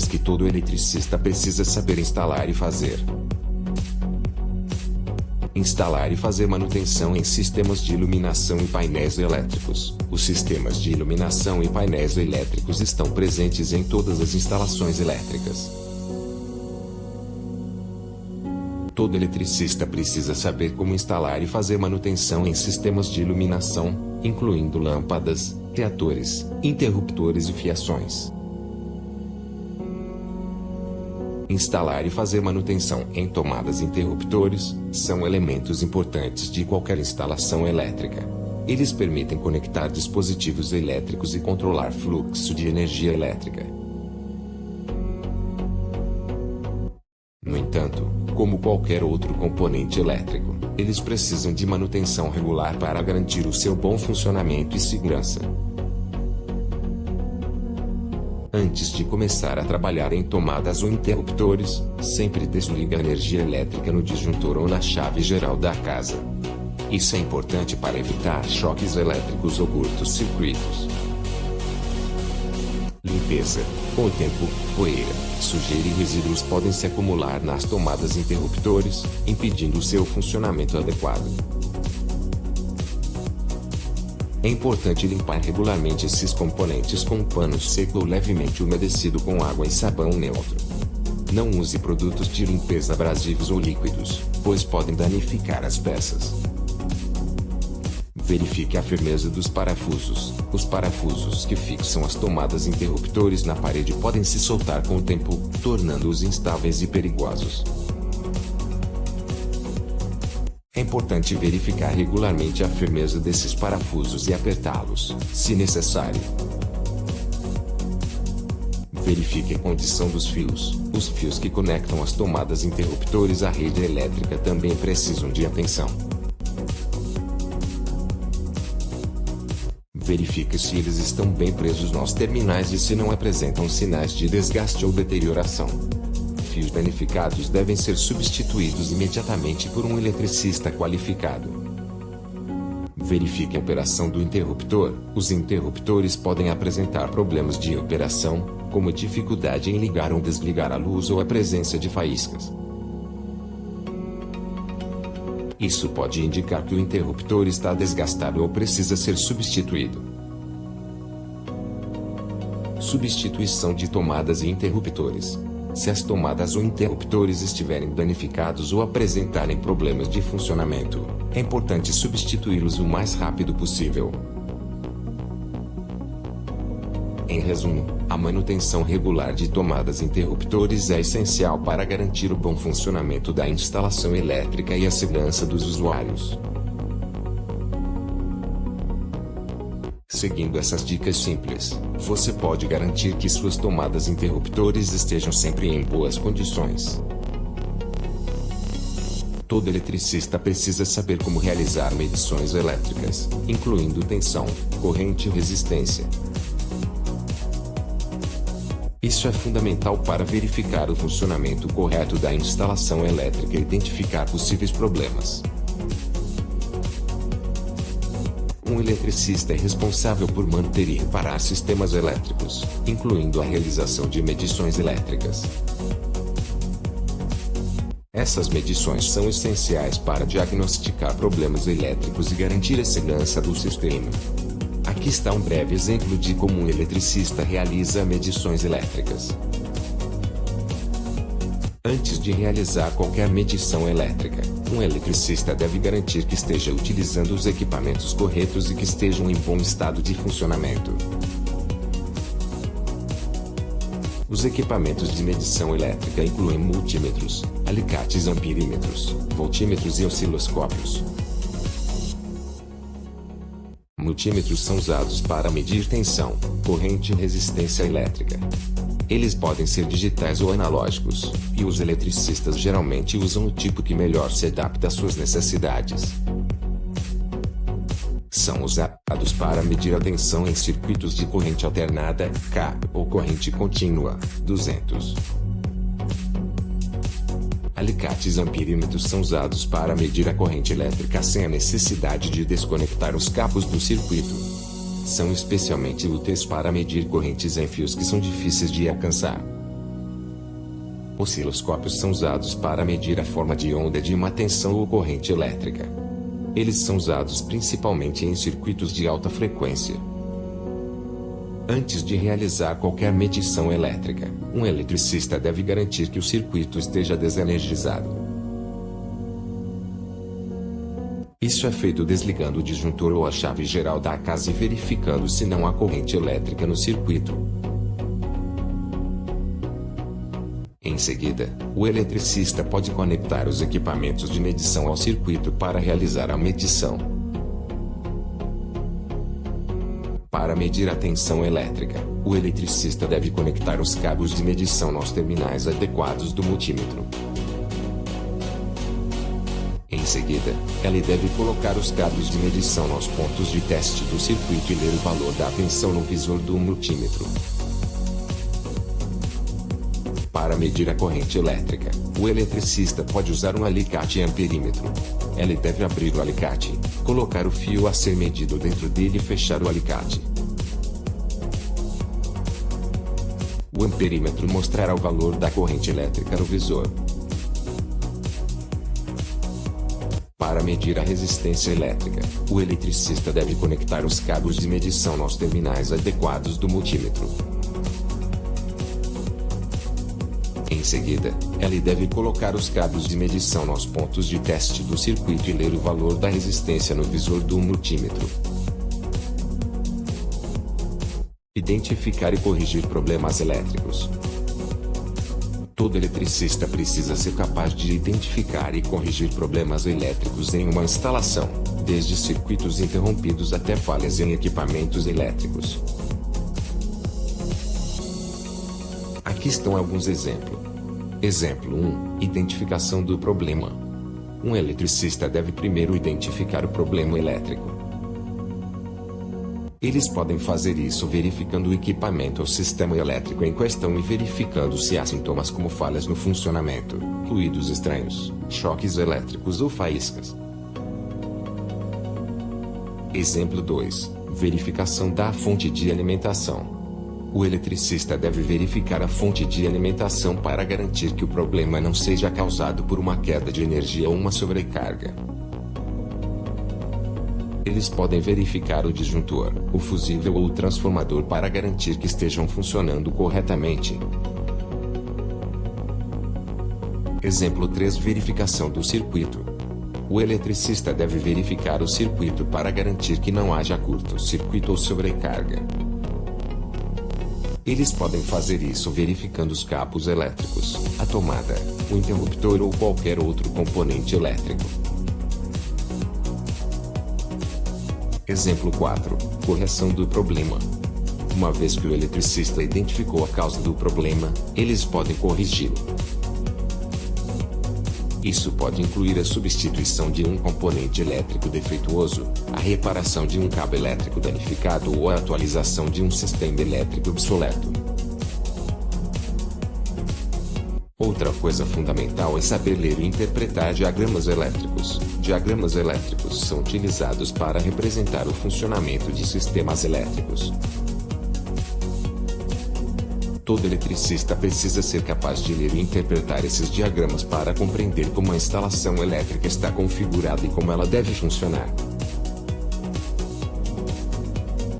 que todo eletricista precisa saber instalar e fazer. Instalar e fazer manutenção em sistemas de iluminação e painéis elétricos. Os sistemas de iluminação e painéis elétricos estão presentes em todas as instalações elétricas. Todo eletricista precisa saber como instalar e fazer manutenção em sistemas de iluminação, incluindo lâmpadas, reatores, interruptores e fiações. Instalar e fazer manutenção em tomadas e interruptores são elementos importantes de qualquer instalação elétrica. Eles permitem conectar dispositivos elétricos e controlar fluxo de energia elétrica. No entanto, como qualquer outro componente elétrico, eles precisam de manutenção regular para garantir o seu bom funcionamento e segurança. Antes de começar a trabalhar em tomadas ou interruptores, sempre desligue a energia elétrica no disjuntor ou na chave geral da casa. Isso é importante para evitar choques elétricos ou curtos-circuitos. Limpeza. Com o tempo, poeira, sujeira e resíduos podem se acumular nas tomadas e interruptores, impedindo o seu funcionamento adequado. É importante limpar regularmente esses componentes com um pano seco ou levemente umedecido com água e sabão neutro. Não use produtos de limpeza abrasivos ou líquidos, pois podem danificar as peças. Verifique a firmeza dos parafusos. Os parafusos que fixam as tomadas e interruptores na parede podem se soltar com o tempo, tornando-os instáveis e perigosos. É importante verificar regularmente a firmeza desses parafusos e apertá-los, se necessário. Verifique a condição dos fios. Os fios que conectam as tomadas e interruptores à rede elétrica também precisam de atenção. Verifique se eles estão bem presos nos terminais e se não apresentam sinais de desgaste ou deterioração. Fios danificados devem ser substituídos imediatamente por um eletricista qualificado. Verifique a operação do interruptor. Os interruptores podem apresentar problemas de operação, como dificuldade em ligar ou desligar a luz ou a presença de faíscas. Isso pode indicar que o interruptor está desgastado ou precisa ser substituído. Substituição de tomadas e interruptores. Se as tomadas ou interruptores estiverem danificados ou apresentarem problemas de funcionamento, é importante substituí-los o mais rápido possível. Em resumo, a manutenção regular de tomadas e interruptores é essencial para garantir o bom funcionamento da instalação elétrica e a segurança dos usuários. Seguindo essas dicas simples, você pode garantir que suas tomadas e interruptores estejam sempre em boas condições. Todo eletricista precisa saber como realizar medições elétricas, incluindo tensão, corrente e resistência. Isso é fundamental para verificar o funcionamento correto da instalação elétrica e identificar possíveis problemas. Um eletricista é responsável por manter e reparar sistemas elétricos, incluindo a realização de medições elétricas. Essas medições são essenciais para diagnosticar problemas elétricos e garantir a segurança do sistema. Aqui está um breve exemplo de como um eletricista realiza medições elétricas. Antes de realizar qualquer medição elétrica, um eletricista deve garantir que esteja utilizando os equipamentos corretos e que estejam em bom estado de funcionamento. Os equipamentos de medição elétrica incluem multímetros, alicates amperímetros, voltímetros e osciloscópios. Multímetros são usados para medir tensão, corrente e resistência elétrica. Eles podem ser digitais ou analógicos, e os eletricistas geralmente usam o tipo que melhor se adapta às suas necessidades. São usados para medir a tensão em circuitos de corrente alternada, K, ou corrente contínua, 200. Alicates amperímetros são usados para medir a corrente elétrica sem a necessidade de desconectar os cabos do circuito. São especialmente úteis para medir correntes em fios que são difíceis de alcançar. Osciloscópios são usados para medir a forma de onda de uma tensão ou corrente elétrica. Eles são usados principalmente em circuitos de alta frequência. Antes de realizar qualquer medição elétrica, um eletricista deve garantir que o circuito esteja desenergizado. Isso é feito desligando o disjuntor ou a chave geral da casa e verificando se não há corrente elétrica no circuito. Em seguida, o eletricista pode conectar os equipamentos de medição ao circuito para realizar a medição. Para medir a tensão elétrica, o eletricista deve conectar os cabos de medição nos terminais adequados do multímetro. Em seguida, ele deve colocar os cabos de medição nos pontos de teste do circuito e ler o valor da tensão no visor do multímetro. Para medir a corrente elétrica, o eletricista pode usar um alicate amperímetro. Ele deve abrir o alicate, colocar o fio a ser medido dentro dele e fechar o alicate. O amperímetro mostrará o valor da corrente elétrica no visor. Para medir a resistência elétrica, o eletricista deve conectar os cabos de medição nos terminais adequados do multímetro. Em seguida, ele deve colocar os cabos de medição nos pontos de teste do circuito e ler o valor da resistência no visor do multímetro. Identificar e corrigir problemas elétricos. Todo eletricista precisa ser capaz de identificar e corrigir problemas elétricos em uma instalação, desde circuitos interrompidos até falhas em equipamentos elétricos. Aqui estão alguns exemplos. Exemplo 1. Identificação do problema. Um eletricista deve primeiro identificar o problema elétrico. Eles podem fazer isso verificando o equipamento ou sistema elétrico em questão e verificando se há sintomas como falhas no funcionamento, ruídos estranhos, choques elétricos ou faíscas. Exemplo 2. Verificação da fonte de alimentação. O eletricista deve verificar a fonte de alimentação para garantir que o problema não seja causado por uma queda de energia ou uma sobrecarga. Eles podem verificar o disjuntor, o fusível ou o transformador para garantir que estejam funcionando corretamente. Exemplo 3. Verificação do circuito. O eletricista deve verificar o circuito para garantir que não haja curto-circuito ou sobrecarga. Eles podem fazer isso verificando os cabos elétricos, a tomada, o interruptor ou qualquer outro componente elétrico. Exemplo 4. Correção do problema. Uma vez que o eletricista identificou a causa do problema, eles podem corrigi-lo. Isso pode incluir a substituição de um componente elétrico defeituoso, a reparação de um cabo elétrico danificado ou a atualização de um sistema elétrico obsoleto. Outra coisa fundamental é saber ler e interpretar diagramas elétricos. Diagramas elétricos são utilizados para representar o funcionamento de sistemas elétricos. Todo eletricista precisa ser capaz de ler e interpretar esses diagramas para compreender como a instalação elétrica está configurada e como ela deve funcionar.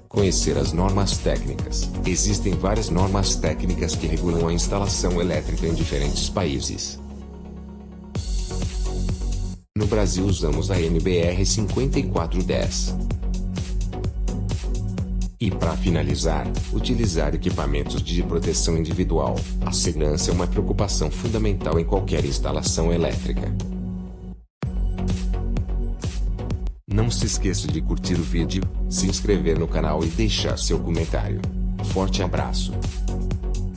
Conhecer as normas técnicas. Existem várias normas técnicas que regulam a instalação elétrica em diferentes países. No Brasil usamos a NBR 5410. E para finalizar, utilizar equipamentos de proteção individual. A segurança é uma preocupação fundamental em qualquer instalação elétrica. Não se esqueça de curtir o vídeo, se inscrever no canal e deixar seu comentário. Forte abraço!